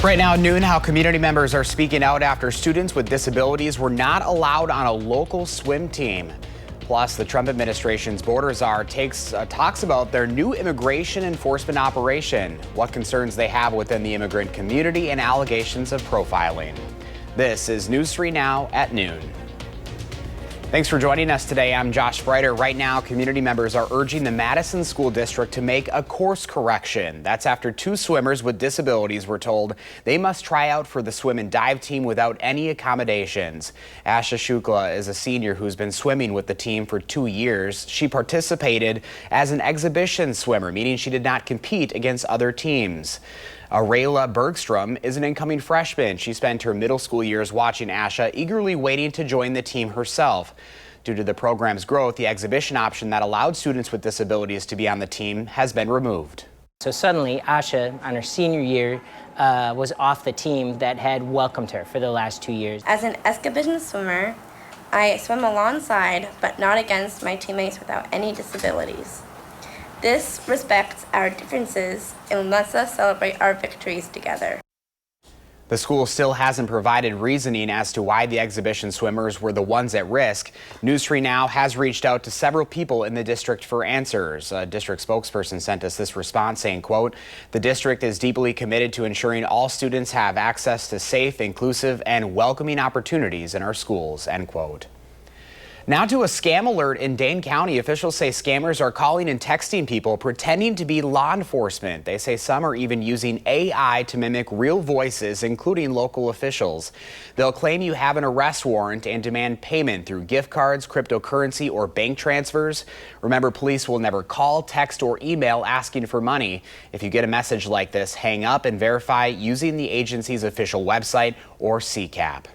Right now at noon, how community members are speaking out after students with disabilities were not allowed on a local swim team. Plus, the Trump administration's border czar talks about their new immigration enforcement operation, what concerns they have within the immigrant community, and allegations of profiling. This is News 3 Now at noon. Thanks for joining us today. I'm Josh Breiter. Right now, community members are urging the Madison School District to make a course correction. That's after two swimmers with disabilities were told they must try out for the swim and dive team without any accommodations. Asha Shukla is a senior who's been swimming with the team for 2 years. She participated as an exhibition swimmer, meaning she did not compete against other teams. Arayla Bergstrom is an incoming freshman. She spent her middle school years watching Asha, eagerly waiting to join the team herself. Due to the program's growth, the exhibition option that allowed students with disabilities to be on the team has been removed. So suddenly, Asha, on her senior year, was off the team that had welcomed her for the last 2 years. As an exhibition swimmer, I swim alongside, but not against my teammates without any disabilities. This respects our differences and lets us celebrate our victories together. The school still hasn't provided reasoning as to why the exhibition swimmers were the ones at risk. News 3 Now has reached out to several people in the district for answers. A district spokesperson sent us this response saying, quote, "The district is deeply committed to ensuring all students have access to safe, inclusive, and welcoming opportunities in our schools," end quote. Now to a scam alert in Dane County. Officials say scammers are calling and texting people pretending to be law enforcement. They say some are even using AI to mimic real voices, including local officials. They'll claim you have an arrest warrant and demand payment through gift cards, cryptocurrency, or bank transfers. Remember, police will never call, text, or email asking for money. If you get a message like this, hang up and verify using the agency's official website or CCAP.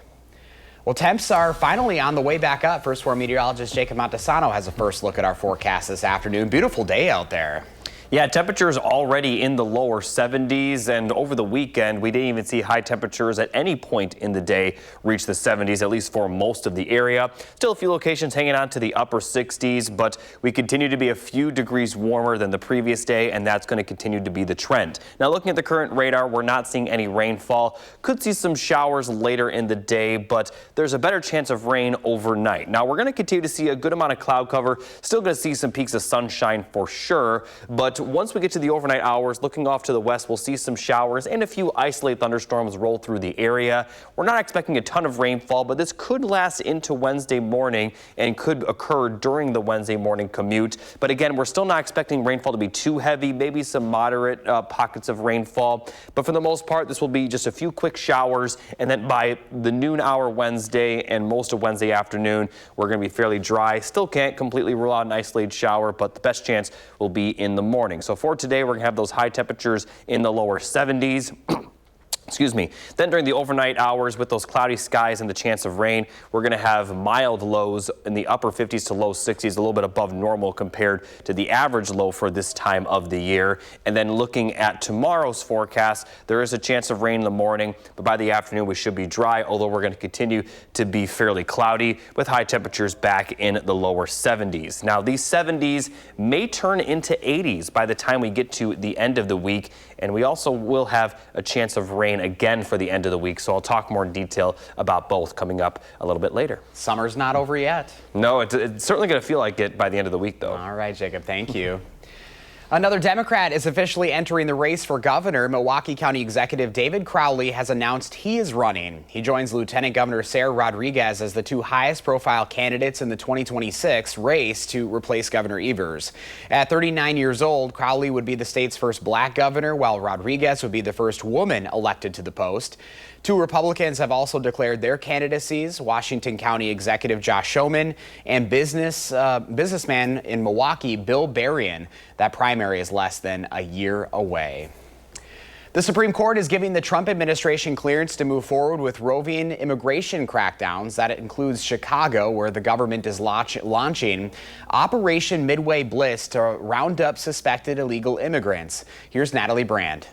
Well, temps are finally on the way back up. First Warn meteorologist Jacob Montesano has a first look at our forecast this afternoon. Beautiful day out there. Yeah, temperatures already in the lower 70s, and over the weekend we didn't even see high temperatures at any point in the day reach the 70s, at least for most of the area. Still a few locations hanging on to the upper 60s, but we continue to be a few degrees warmer than the previous day, and that's going to continue to be the trend. Now, looking at the current radar, we're not seeing any rainfall. Could see some showers later in the day, but there's a better chance of rain overnight. Now, we're going to continue to see a good amount of cloud cover. Still going to see some peaks of sunshine for sure, but once we get to the overnight hours, looking off to the west, we'll see some showers and a few isolated thunderstorms roll through the area. We're not expecting a ton of rainfall, but this could last into Wednesday morning and could occur during the Wednesday morning commute. But again, we're still not expecting rainfall to be too heavy, maybe some moderate pockets of rainfall. But for the most part, this will be just a few quick showers. And then by the noon hour Wednesday and most of Wednesday afternoon, we're going to be fairly dry. Still can't completely rule out an isolated shower, but the best chance will be in the morning. So for today, we're going to have those high temperatures in the lower 70s. Excuse me. Then during the overnight hours with those cloudy skies and the chance of rain, we're going to have mild lows in the upper 50s to low 60s, a little bit above normal compared to the average low for this time of the year. And then looking at tomorrow's forecast, there is a chance of rain in the morning, but by the afternoon we should be dry, although we're going to continue to be fairly cloudy with high temperatures back in the lower 70s. Now, these 70s may turn into 80s by the time we get to the end of the week, and we also will have a chance of rain again for the end of the week, so I'll talk more in detail about both coming up a little bit later. Summer's not over yet. No, it's certainly going to feel like it by the end of the week, though. All right, Jacob, thank you. Another Democrat is officially entering the race for governor. Milwaukee County Executive David Crowley has announced he is running. He joins Lieutenant Governor Sarah Rodriguez as the two highest profile candidates in the 2026 race to replace Governor Evers. At 39 years old, Crowley would be the state's first black governor, while Rodriguez would be the first woman elected to the post. Two Republicans have also declared their candidacies: Washington County Executive Josh Schoeman and businessman in Milwaukee, Bill Berrien. That primary is less than a year away. The Supreme Court is giving the Trump administration clearance to move forward with roving immigration crackdowns. That includes Chicago, where the government is launching Operation Midway Bliss to round up suspected illegal immigrants. Here's Natalie Brand.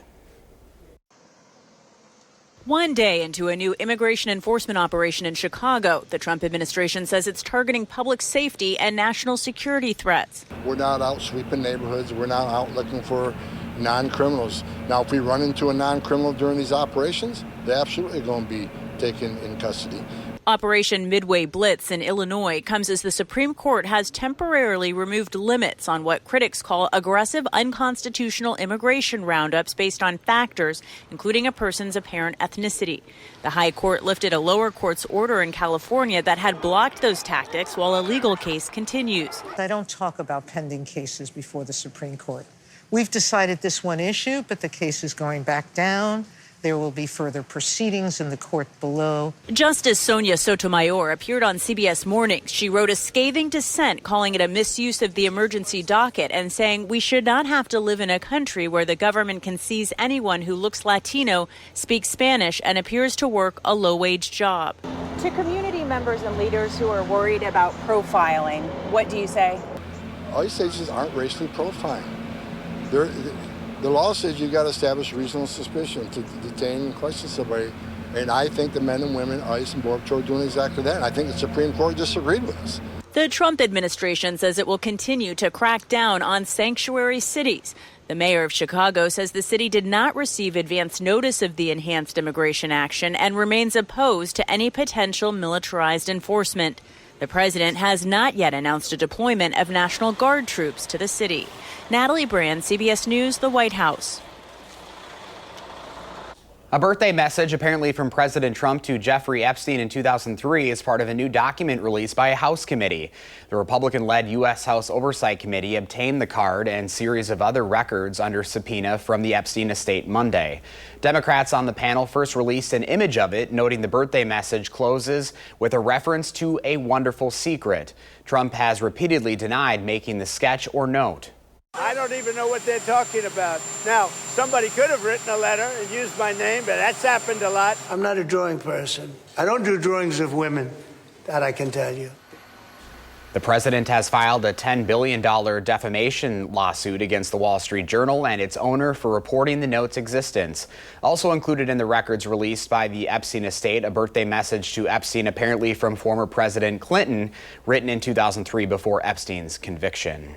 One day into a new immigration enforcement operation in Chicago, the Trump administration says it's targeting public safety and national security threats. We're not out sweeping neighborhoods. We're not out looking for non-criminals. Now, if we run into a non-criminal during these operations, they're absolutely going to be taken in custody. Operation Midway Blitz in Illinois comes as the Supreme Court has temporarily removed limits on what critics call aggressive, unconstitutional immigration roundups based on factors, including a person's apparent ethnicity. The High Court lifted a lower court's order in California that had blocked those tactics while a legal case continues. I don't talk about pending cases before the Supreme Court. We've decided this one issue, but the case is going back down. There will be further proceedings in the court below. Justice Sonia Sotomayor appeared on CBS Mornings. She wrote a scathing dissent calling it a misuse of the emergency docket and saying we should not have to live in a country where the government can seize anyone who looks Latino, speaks Spanish, and appears to work a low-wage job. To community members and leaders who are worried about profiling, what do you say? All these stations aren't racially profiling. The law says you've got to establish reasonable suspicion to detain and question somebody. And I think the men and women, ICE and Border Patrol, are doing exactly that. And I think the Supreme Court disagreed with us. The Trump administration says it will continue to crack down on sanctuary cities. The mayor of Chicago says the city did not receive advance notice of the enhanced immigration action and remains opposed to any potential militarized enforcement. The president has not yet announced a deployment of National Guard troops to the city. Natalie Brand, CBS News, the White House. A birthday message apparently from President Trump to Jeffrey Epstein in 2003 is part of a new document released by a House committee. The Republican-led U.S. House Oversight Committee obtained the card and series of other records under subpoena from the Epstein estate Monday. Democrats on the panel first released an image of it, noting the birthday message closes with a reference to a wonderful secret. Trump has repeatedly denied making the sketch or note. I don't even know what they're talking about. Now, somebody could have written a letter and used my name, but that's happened a lot. I'm not a drawing person. I don't do drawings of women, that I can tell you. The president has filed a $10 billion defamation lawsuit against the Wall Street Journal and its owner for reporting the note's existence. Also included in the records released by the Epstein estate, a birthday message to Epstein apparently from former President Clinton, written in 2003 before Epstein's conviction.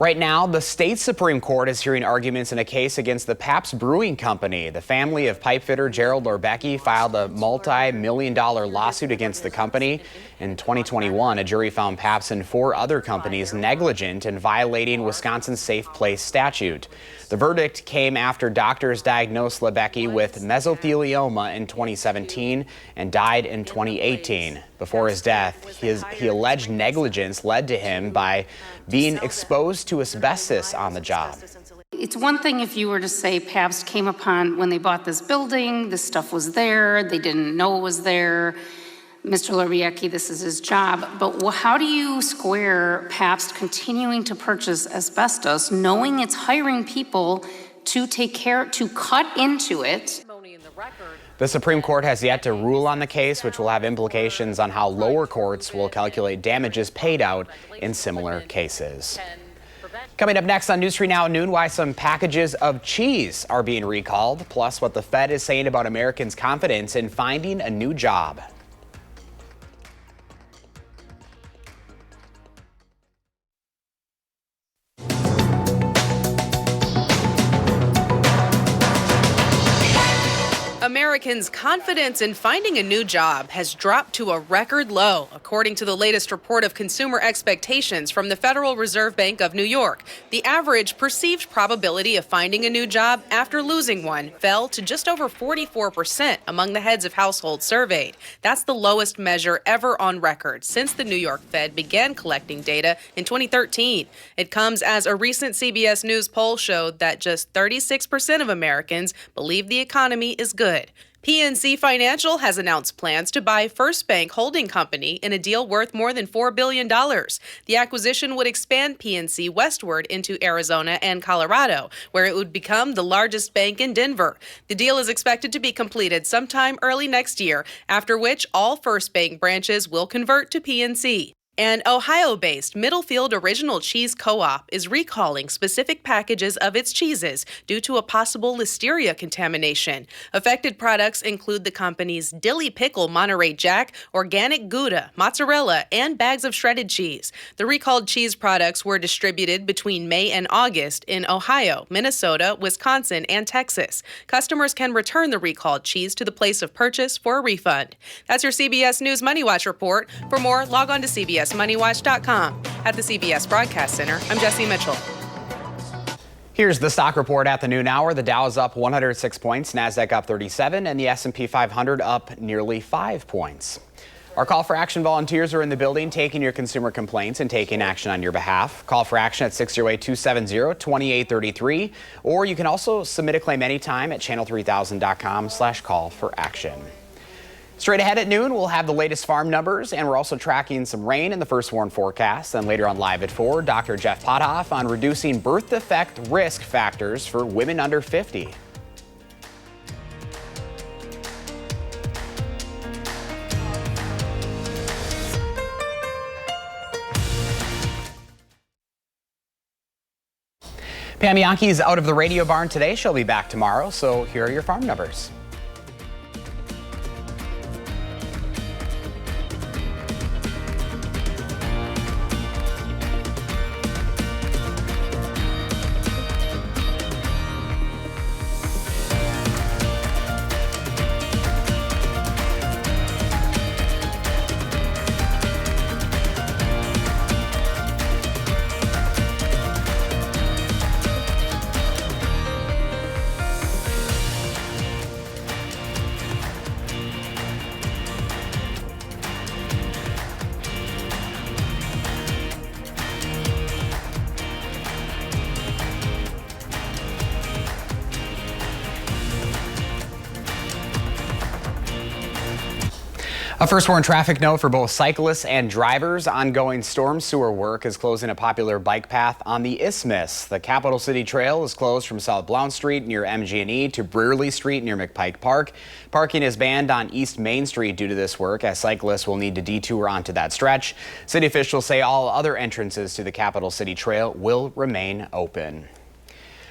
Right now, the state Supreme Court is hearing arguments in a case against the Pabst Brewing Company. The family of pipefitter Gerald Lorbecki filed a multi-million-dollar lawsuit against the company. In 2021, a jury found Pabst and 4 other companies negligent in violating Wisconsin's Safe Place statute. The verdict came after doctors diagnosed Lorbecki with mesothelioma in 2017 and died in 2018. Before his death, he alleged negligence led to him by being exposed to asbestos on the job. It's one thing if you were to say Pabst came upon when they bought this building, this stuff was there, they didn't know it was there. Mr. Lorbecki, this is his job, but how do you square Pabst continuing to purchase asbestos, knowing it's hiring people to cut into it? The Supreme Court has yet to rule on the case, which will have implications on how lower courts will calculate damages paid out in similar cases. Coming up next on News 3 Now at noon, why some packages of cheese are being recalled, plus what the Fed is saying about Americans' confidence in finding a new job. Americans' confidence in finding a new job has dropped to a record low, according to the latest report of consumer expectations from the Federal Reserve Bank of New York. The average perceived probability of finding a new job after losing one fell to just over 44% among the heads of households surveyed. That's the lowest measure ever on record since the New York Fed began collecting data in 2013. It comes as a recent CBS News poll showed that just 36% of Americans believe the economy is good. PNC Financial has announced plans to buy First Bank Holding Company in a deal worth more than $4 billion. The acquisition would expand PNC westward into Arizona and Colorado, where it would become the largest bank in Denver. The deal is expected to be completed sometime early next year, after which all First Bank branches will convert to PNC. And Ohio-based Middlefield Original Cheese Co-op is recalling specific packages of its cheeses due to a possible listeria contamination. Affected products include the company's Dilly Pickle Monterey Jack, organic Gouda, mozzarella, and bags of shredded cheese. The recalled cheese products were distributed between May and August in Ohio, Minnesota, Wisconsin, and Texas. Customers can return the recalled cheese to the place of purchase for a refund. That's your CBS News Money Watch report. For more, log on to CBSMoneyWatch.com. At the CBS Broadcast Center, I'm Jesse Mitchell. Here's the stock report at the noon hour. The Dow is up 106 points, NASDAQ up 37, and the S&P 500 up nearly 5 points. Our Call for Action volunteers are in the building taking your consumer complaints and taking action on your behalf. Call for action at 608-270-2833, or you can also submit a claim anytime at channel3000.com/call-for-action. Straight ahead at noon, we'll have the latest farm numbers, and we're also tracking some rain in the first warn forecast. And later on Live at 4, Dr. Jeff Pothoff on reducing birth defect risk factors for women under 50. Pam Yankey's out of the radio barn today. She'll be back tomorrow, so here are your farm numbers. A first warn traffic note for both cyclists and drivers. Ongoing storm sewer work is closing a popular bike path on the Isthmus. The Capital City Trail is closed from South Blount Street near MG&E to Brearley Street near McPike Park. Parking is banned on East Main Street due to this work, as cyclists will need to detour onto that stretch. City officials say all other entrances to the Capital City Trail will remain open.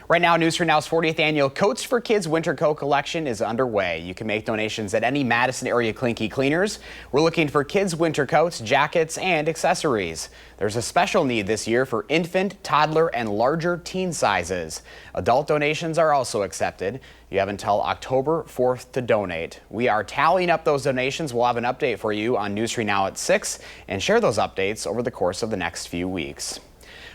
Right now, News 3 Now's 40th annual Coats for Kids Winter Coat collection is underway. You can make donations at any Madison area Clinky Cleaners. We're looking for kids' winter coats, jackets, and accessories. There's a special need this year for infant, toddler, and larger teen sizes. Adult donations are also accepted. You have until October 4th to donate. We are tallying up those donations. We'll have an update for you on News 3 Now at 6 and share those updates over the course of the next few weeks.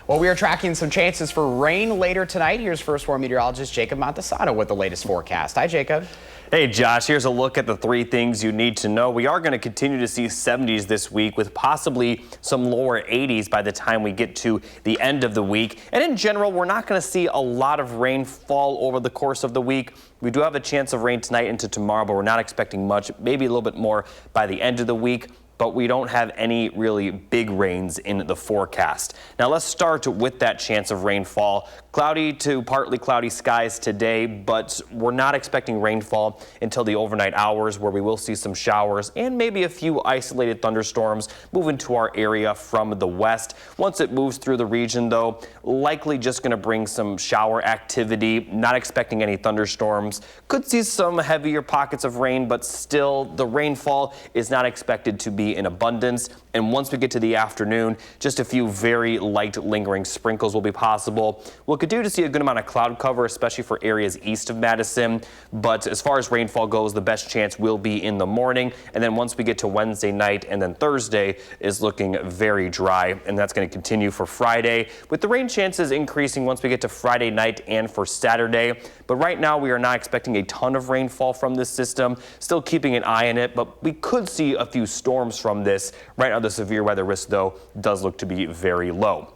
Well, we are tracking some chances for rain later tonight. Here's first warn meteorologist Jacob Montesano with the latest forecast. Hi, Jacob. Hey, Josh, here's a look at the 3 things you need to know. We are going to continue to see 70s this week with possibly some lower 80s by the time we get to the end of the week. And in general, we're not going to see a lot of rainfall over the course of the week. We do have a chance of rain tonight into tomorrow, but we're not expecting much, maybe a little bit more by the end of the week. But we don't have any really big rains in the forecast. Now let's start with that chance of rainfall. Cloudy to partly cloudy skies today, but we're not expecting rainfall until the overnight hours, where we will see some showers and maybe a few isolated thunderstorms move into our area from the west. Once it moves through the region, though, likely just going to bring some shower activity. Not expecting any thunderstorms. Could see some heavier pockets of rain, but still the rainfall is not expected to be in abundance. And once we get to the afternoon, just a few very light lingering sprinkles will be possible. We'll continue to see a good amount of cloud cover, especially for areas east of Madison. But as far as rainfall goes, the best chance will be in the morning. And then once we get to Wednesday night and then Thursday is looking very dry. And that's going to continue for Friday, with the rain chances increasing once we get to Friday night and for Saturday. But right now we are not expecting a ton of rainfall from this system. Still keeping an eye on it, but we could see a few storms from this. Right now the severe weather risk, though, does look to be very low.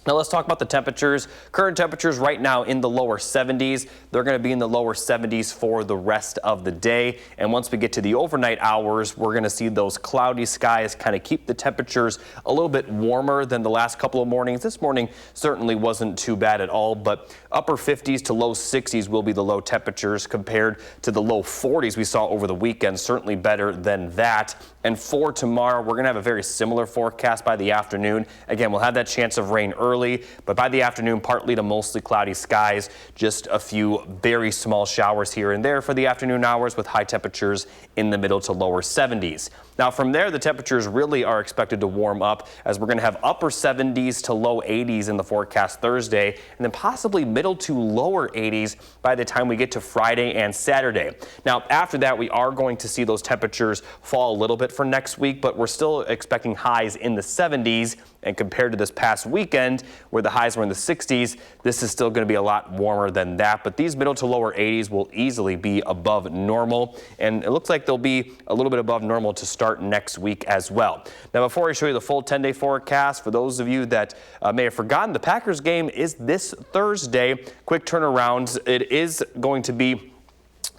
Now let's talk about the temperatures. Current temperatures right now in the lower 70s. They're going to be in the lower 70s for the rest of the day. And once we get to the overnight hours, we're going to see those cloudy skies kind of keep the temperatures a little bit warmer than the last couple of mornings. This morning certainly wasn't too bad at all, but upper 50s to low 60s will be the low temperatures compared to the low 40s we saw over the weekend. Certainly better than that. And for tomorrow, we're going to have a very similar forecast by the afternoon. Again, we'll have that chance of rain early, but by the afternoon, partly to mostly cloudy skies. Just a few very small showers here and there for the afternoon hours with high temperatures in the middle to lower 70s. Now from there, the temperatures really are expected to warm up as we're going to have upper 70s to low 80s in the forecast Thursday, and then possibly middle to lower 80s by the time we get to Friday and Saturday. Now after that, we are going to see those temperatures fall a little bit for next week, but we're still expecting highs in the 70s. And compared to this past weekend, where the highs were in the 60s, this is still going to be a lot warmer than that. But these middle to lower 80s will easily be above normal. And it looks like they'll be a little bit above normal to start next week as well. Now, before I show you the full 10-day forecast, for those of you that may have forgotten, the Packers game is this Thursday. Quick turnaround. It is going to be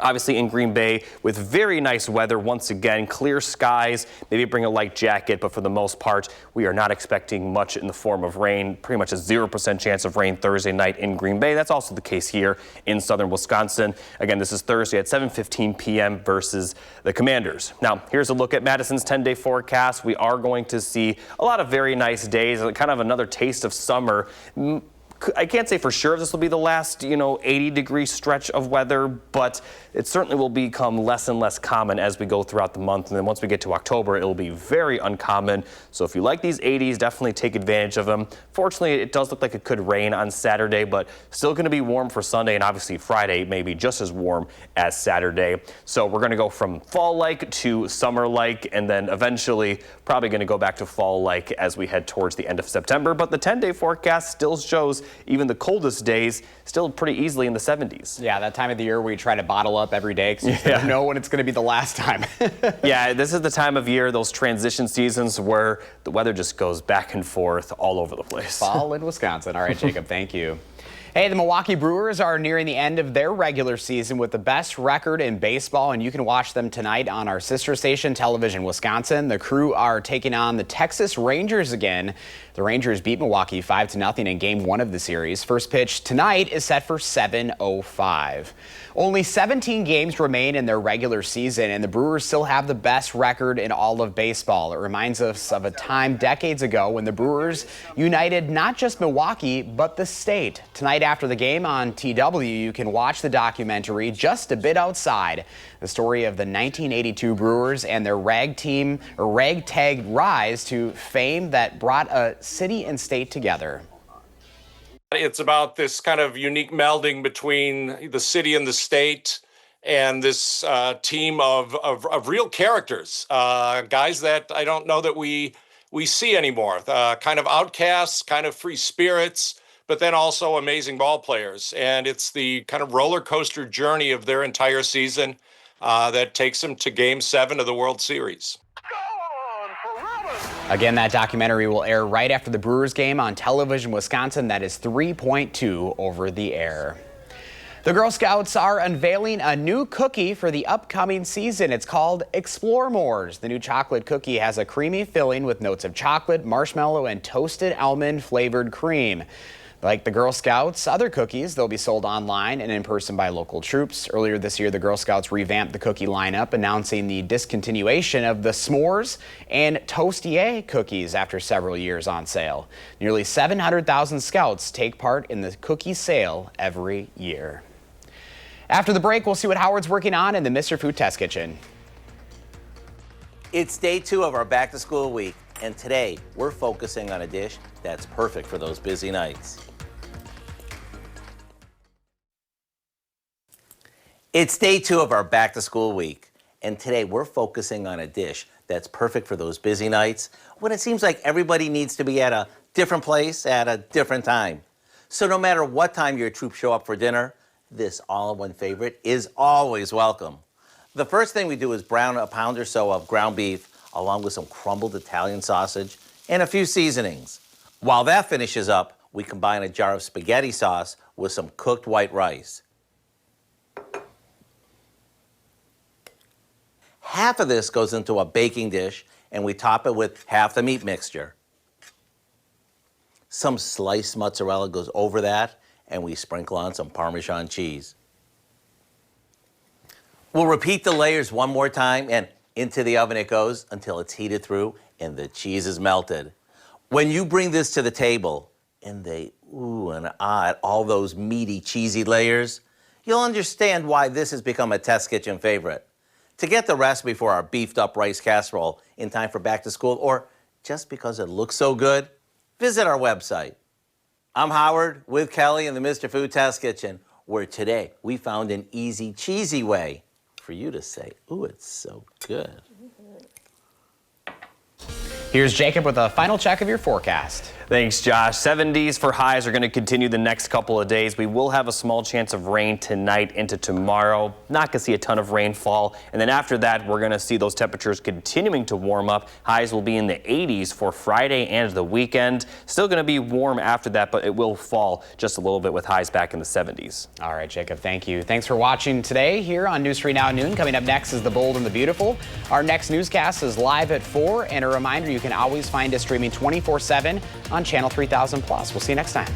obviously in Green Bay with very nice weather once again, clear skies, maybe bring a light jacket, but for the most part, we are not expecting much in the form of rain, pretty much a 0% chance of rain Thursday night in Green Bay. That's also the case here in southern Wisconsin. Again, this is Thursday at 7:15 p.m. versus the Commanders. Now, here's a look at Madison's 10-day forecast. We are going to see a lot of very nice days, kind of another taste of summer. I can't say for sure if this will be the last, 80-degree stretch of weather, but it certainly will become less and less common as we go throughout the month. And then once we get to October, it will be very uncommon. So if you like these 80s, definitely take advantage of them. Fortunately, it does look like it could rain on Saturday, but still going to be warm for Sunday, and obviously Friday may be just as warm as Saturday. So we're going to go from fall-like to summer-like, and then eventually probably going to go back to fall-like as we head towards the end of September. But the 10-day forecast still shows even the coldest days still pretty easily in the 70s. Yeah, that time of the year we try to bottle up every day because you never know when it's going to be the last time. Yeah, this is the time of year, those transition seasons where the weather just goes back and forth all over the place. Fall in Wisconsin. All right, Jacob, thank you. Hey, the Milwaukee Brewers are nearing the end of their regular season with the best record in baseball, and you can watch them tonight on our sister station, Television Wisconsin. The Crew are taking on the Texas Rangers again. The Rangers beat Milwaukee 5-0 in Game 1 of the series. First pitch tonight is set for 7:05. Only 17 games remain in their regular season, and the Brewers still have the best record in all of baseball. It reminds us of a time decades ago when the Brewers united not just Milwaukee, but the state. Tonight after the game on TW, you can watch the documentary Just a Bit Outside, the story of the 1982 Brewers and their ragtag rise to fame that brought a city and state together. It's about this kind of unique melding between the city and the state, and this team of real characters, guys that I don't know that we see anymore, kind of outcasts, kind of free spirits, but then also amazing ball players. And it's the kind of roller coaster journey of their entire season that takes them to Game 7 of the World Series. Again, that documentary will air right after the Brewers game on Television Wisconsin. That is 3.2 over the air. The Girl Scouts are unveiling a new cookie for the upcoming season. It's called Explore Mores. The new chocolate cookie has a creamy filling with notes of chocolate, marshmallow, and toasted almond flavored cream. Like the Girl Scouts' other cookies, they'll be sold online and in person by local troops. Earlier this year, the Girl Scouts revamped the cookie lineup, announcing the discontinuation of the s'mores and Toastier cookies after several years on sale. Nearly 700,000 Scouts take part in the cookie sale every year. After the break, we'll see what Howard's working on in the Mr. Food Test Kitchen. It's day 2 of our back to school week, and today we're focusing on a dish that's perfect for those busy nights. It's day 2 of our back to school week, and today we're focusing on a dish that's perfect for those busy nights when it seems like everybody needs to be at a different place at a different time. So no matter what time your troops show up for dinner, this all-in-one favorite is always welcome. The first thing we do is brown a pound or so of ground beef along with some crumbled Italian sausage and a few seasonings. While that finishes up, we combine a jar of spaghetti sauce with some cooked white rice. Half of this goes into a baking dish, and we top it with half the meat mixture. Some sliced mozzarella goes over that, and we sprinkle on some Parmesan cheese. We'll repeat the layers one more time, and into the oven it goes until it's heated through and the cheese is melted. When you bring this to the table and they ooh and ah at all those meaty, cheesy layers, you'll understand why this has become a test kitchen favorite. To get the recipe for our beefed up rice casserole in time for back to school, or just because it looks so good, visit our website. I'm Howard with Kelly in the Mr. Food Test Kitchen, where today we found an easy, cheesy way for you to say, ooh, it's so good. Here's Jacob with a final check of your forecast. Thanks, Josh. 70s for highs are going to continue the next couple of days. We will have a small chance of rain tonight into tomorrow. Not going to see a ton of rainfall. And then after that, we're going to see those temperatures continuing to warm up. Highs will be in the 80s for Friday and the weekend. Still going to be warm after that, but it will fall just a little bit with highs back in the 70s. All right, Jacob, thank you. Thanks for watching today here on News 3 Now at noon. Coming up next is The Bold and the Beautiful. Our next newscast is live at 4. And a reminder, you can always find us streaming 24/7 on Channel 3000+. We'll see you next time.